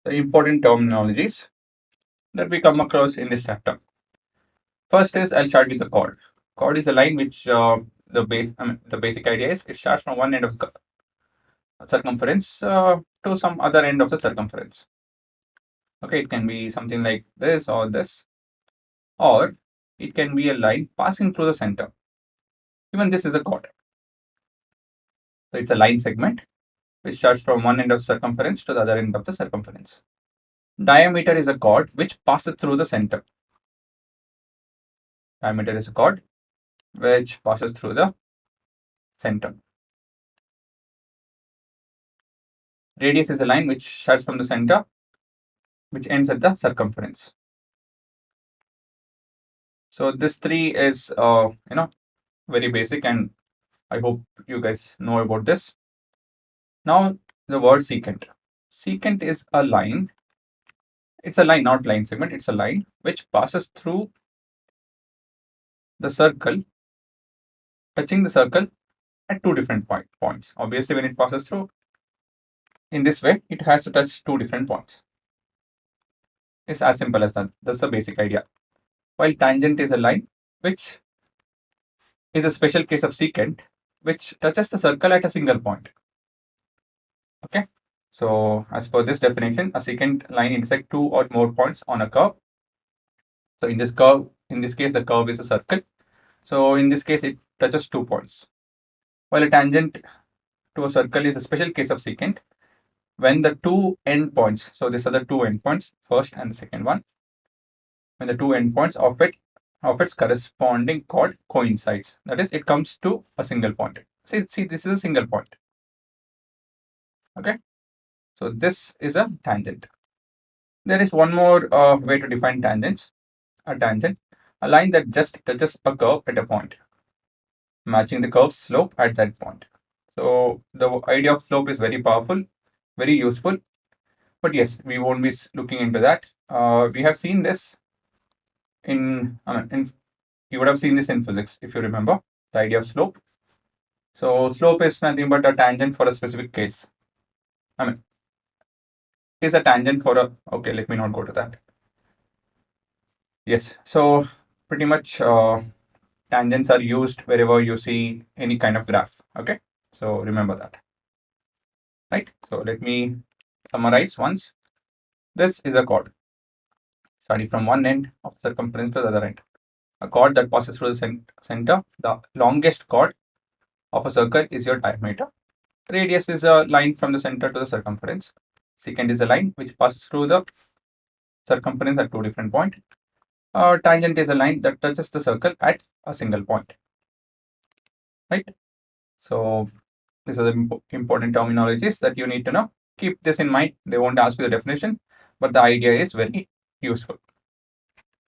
the important terminologies that we come across in this chapter. First is I'll start with the chord. Chord is a line which the basic idea is it starts from one end of the circumference to some other end of the circumference. Okay, it can be something like this, or it can be a line passing through the center. Even this is a chord. So it's a line segment which starts from one end of the circumference to the other end of the circumference. Diameter is a chord which passes through the center. Diameter is a chord which passes through the center. Radius is a line which starts from the center, which ends at the circumference. So this three is, very basic, and I hope you guys know about this. Now the word secant. Secant is a line. It's a line, not line segment. It's a line which passes through the circle, touching the circle at two different points. Obviously, when it passes through in this way, it has to touch two different points. It's as simple as that. That's the basic idea. While tangent is a line which is a special case of secant, which touches the circle at a single point. Okay. So as per this definition, a secant line intersects two or more points on a curve. So in this case, the curve is a circle. So in this case, it touches 2 points. While a tangent to a circle is a special case of secant, when the two endpoints, so these are the two endpoints, first and the second one, when the two endpoints of its corresponding chord coincides, that is, it comes to a single point. See, this is a single point. Okay, so this is a tangent. There is one more way to define tangents. A tangent, a line that just touches a curve at a point, matching the curve's slope at that point. So the idea of slope is very powerful, very useful. But yes, we won't be looking into that. We have seen this you would have seen this in physics if you remember the idea of slope. So slope is nothing but a tangent for a specific case. Is a tangent for a, okay, let me not go to that. Yes, so pretty much tangents are used wherever you see any kind of graph. Okay, so remember that. Right, so let me summarize once. This is a chord starting from one end of circumference to the other end. A chord that passes through the center. The longest chord of a circle is your diameter. Radius is a line from the center to the circumference. Secant is a line which passes through the circumference at two different points. Tangent is a line that touches the circle at a single point. Right? So these are the important terminologies that you need to know. Keep this in mind. They won't ask you the definition, but the idea is very useful.